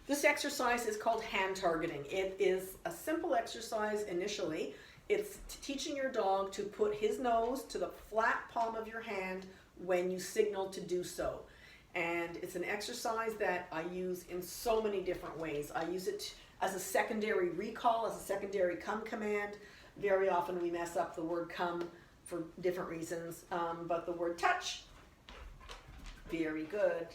This exercise is called hand targeting. It is a simple exercise initially. It's teaching your dog to put his nose to the flat palm of your hand when you signal to do so. And it's an exercise that I use in so many different ways. I use it as a secondary recall, as a secondary come command. Very often we mess up the word come for different reasons, but the word touch, very good.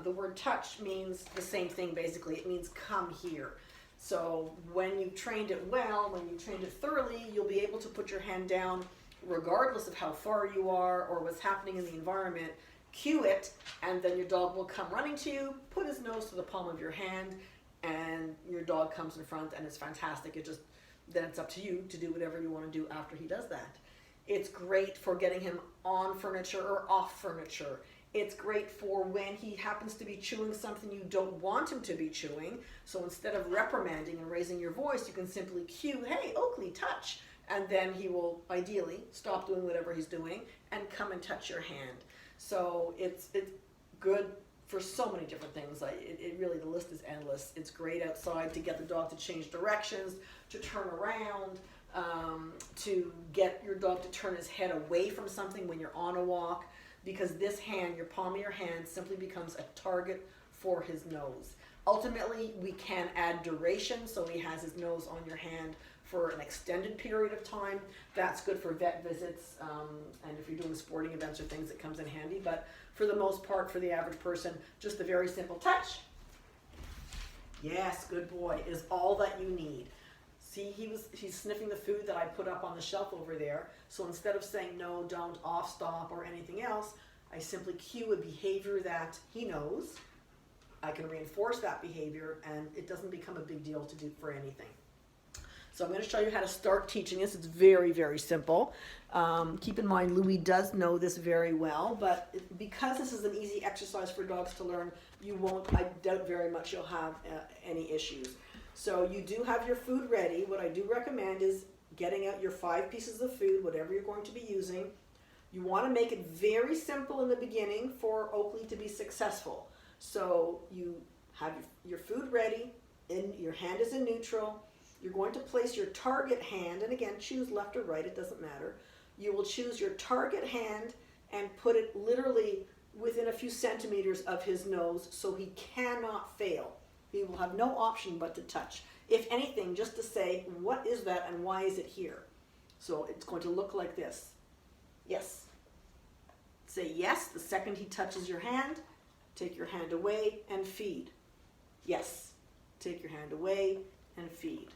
The word touch means the same thing basically. It means come here. So when you've trained it well, when you've trained it thoroughly, you'll be able to put your hand down regardless of how far you are or what's happening in the environment. Cue it, and then your dog will come running to you, put his nose to the palm of your hand, and your dog comes in front, and it's fantastic. Then it's up to you to do whatever you want to do after he does that. It's great for getting him on furniture or off furniture. It's great for when he happens to be chewing something you don't want him to be chewing. So instead of reprimanding and raising your voice, you can simply cue, hey, Oakley, touch. And then he will ideally stop doing whatever he's doing and come and touch your hand. So it's good for so many different things. It really, the list is endless. It's great outside to get the dog to change directions, to turn around, to get your dog to turn his head away from something when you're on a walk, because this hand, your palm of your hand, simply becomes a target for his nose. Ultimately, we can add duration, so he has his nose on your hand for an extended period of time. That's good for vet visits, and if you're doing sporting events or things, it comes in handy. But for the most part, for the average person, just a very simple touch. Yes, good boy, is all that you need. See, he's sniffing the food that I put up on the shelf over there. So instead of saying no, don't, off, stop, or anything else, I simply cue a behavior that he knows. I can reinforce that behavior, and it doesn't become a big deal to do for anything. So I'm going to show you how to start teaching this. It's very, very simple. Keep in mind, Louis does know this very well, but because this is an easy exercise for dogs to learn, I doubt very much you'll have any issues. So you do have your food ready. What I do recommend is getting out your 5 pieces of food, whatever you're going to be using. You want to make it very simple in the beginning for Oakley to be successful. So you have your food ready, and your hand is in neutral. You're going to place your target hand, and again, choose left or right, it doesn't matter. You will choose your target hand and put it literally within a few centimeters of his nose so he cannot fail. He will have no option but to touch. If anything, just to say, what is that and why is it here? So it's going to look like this. Yes. Say yes the second he touches your hand. Take your hand away and feed. Yes. Take your hand away and feed.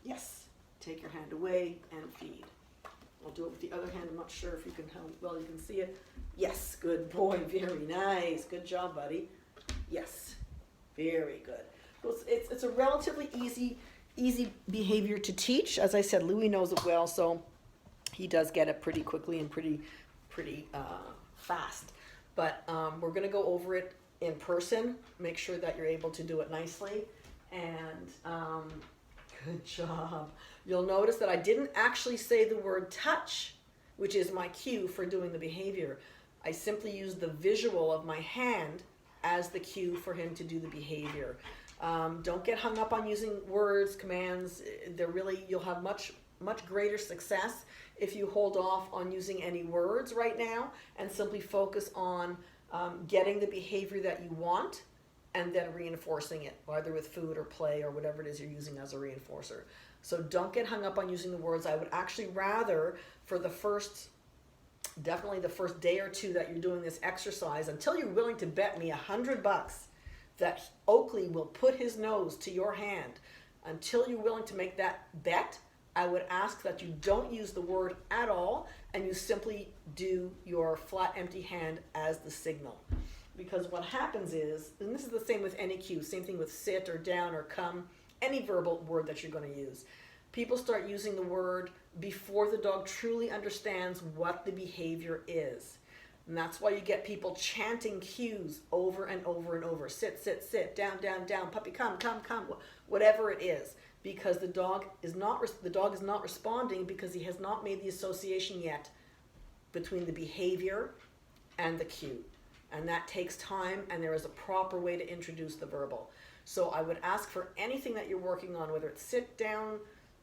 Yes. Take your hand away and feed. I'll do it with the other hand. I'm not sure if you can, how well you can see it. Yes. Good boy. Very nice. Good job, buddy. Yes. Very good. So it's a relatively easy behavior to teach. As I said, Louis knows it well, so he does get it pretty quickly and pretty fast. But we're going to go over it in person. Make sure that you're able to do it nicely. And good job. You'll notice that I didn't actually say the word touch, which is my cue for doing the behavior. I simply used the visual of my hand as the cue for him to do the behavior. Don't get hung up on using words, commands. You'll have much greater success if you hold off on using any words right now and simply focus on getting the behavior that you want and then reinforcing it, either with food or play or whatever it is you're using as a reinforcer. So don't get hung up on using the words. I would actually rather, for definitely the first day or two that you're doing this exercise, until you're willing to bet me $100 that Oakley will put his nose to your hand, until you're willing to make that bet, I would ask that you don't use the word at all and you simply do your flat empty hand as the signal. Because what happens is, and this is the same with any cue, same thing with sit or down or come, any verbal word that you're going to use. People start using the word before the dog truly understands what the behavior is. And that's why you get people chanting cues over and over and over. Sit, sit, sit, down, down, down, puppy, come, come, come, whatever it is. Because the dog is not responding because he has not made the association yet between the behavior and the cue. And that takes time, and there is a proper way to introduce the verbal. So I would ask for anything that you're working on, whether it's sit down,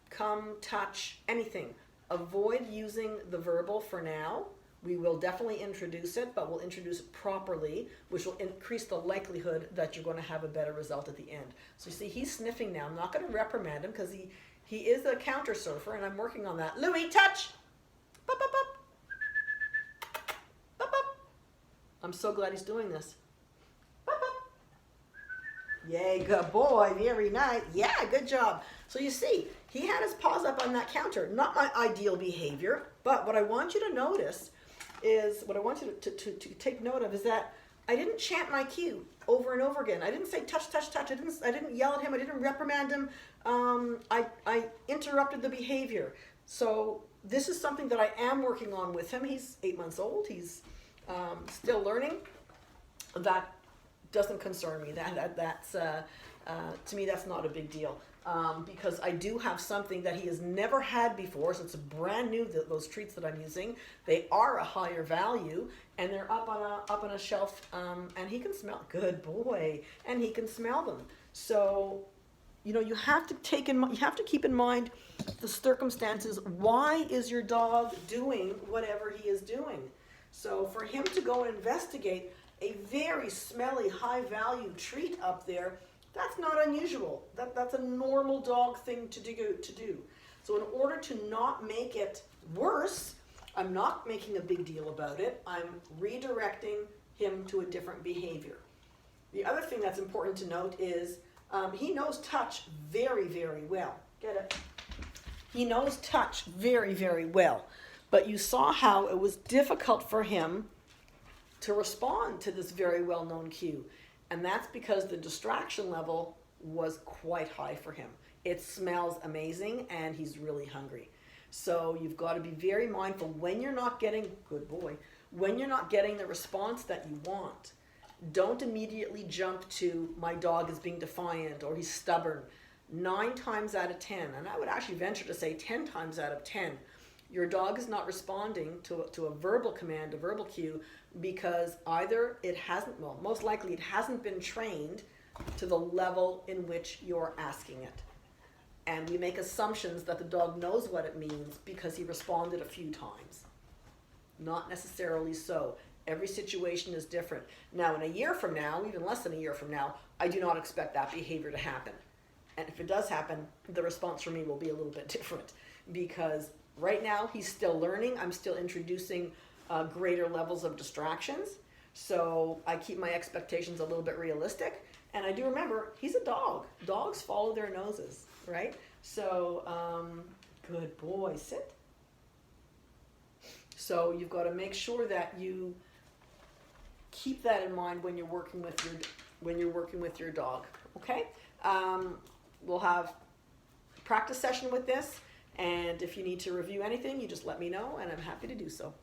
come, touch, anything. Avoid using the verbal for now. We will definitely introduce it, but we'll introduce it properly, which will increase the likelihood that you're going to have a better result at the end. So you see, he's sniffing now. I'm not going to reprimand him because he is a counter surfer, and I'm working on that. Louis, touch! Bup, bup, bup. Bup, bup. I'm so glad he's doing this. Bup, bup. Yay, good boy. Very nice. Yeah, good job. So you see, he had his paws up on that counter. Not my ideal behavior, but what I want you to notice is, what I want you to take note of is that I didn't chant my cue over and over again. I didn't say touch, touch, touch. I didn't yell at him. I didn't reprimand him. I interrupted the behavior. So this is something that I am working on with him. He's 8 months old. He's still learning. That doesn't concern me. That's to me, that's not a big deal. Because I do have something that he has never had before, so it's brand new. Those treats that I'm using, they are a higher value, and they're up on a shelf, and he can smell. Good boy, and he can smell them. So, you know, you have to keep in mind the circumstances. Why is your dog doing whatever he is doing? So for him to go and investigate a very smelly, high value treat up there, that's not unusual. That's a normal dog thing to do. So in order to not make it worse, I'm not making a big deal about it. I'm redirecting him to a different behavior. The other thing that's important to note is he knows touch very, very well. Get it? He knows touch very, very well. But you saw how it was difficult for him to respond to this very well-known cue. And that's because the distraction level was quite high for him. It smells amazing, and he's really hungry. So you've got to be very mindful when you're not getting, good boy, when you're not getting the response that you want. Don't immediately jump to, my dog is being defiant or he's stubborn. 9 times out of 10, and I would actually venture to say 10 times out of 10, your dog is not responding to a verbal command, a verbal cue, because either it hasn't, well, most likely it hasn't been trained to the level in which you're asking it. And we make assumptions that the dog knows what it means because he responded a few times. Not necessarily so. Every situation is different. Now, in a year from now, even less than a year from now, I do not expect that behavior to happen. And if it does happen, the response from me will be a little bit different, because right now he's still learning. I'm still introducing greater levels of distractions. So I keep my expectations a little bit realistic. And I do remember, he's a dog. Dogs follow their noses, right? So, good boy, sit. So you've got to make sure that you keep that in mind when you're working with your dog. Okay? We'll have a practice session with this, and if you need to review anything, you just let me know, and I'm happy to do so.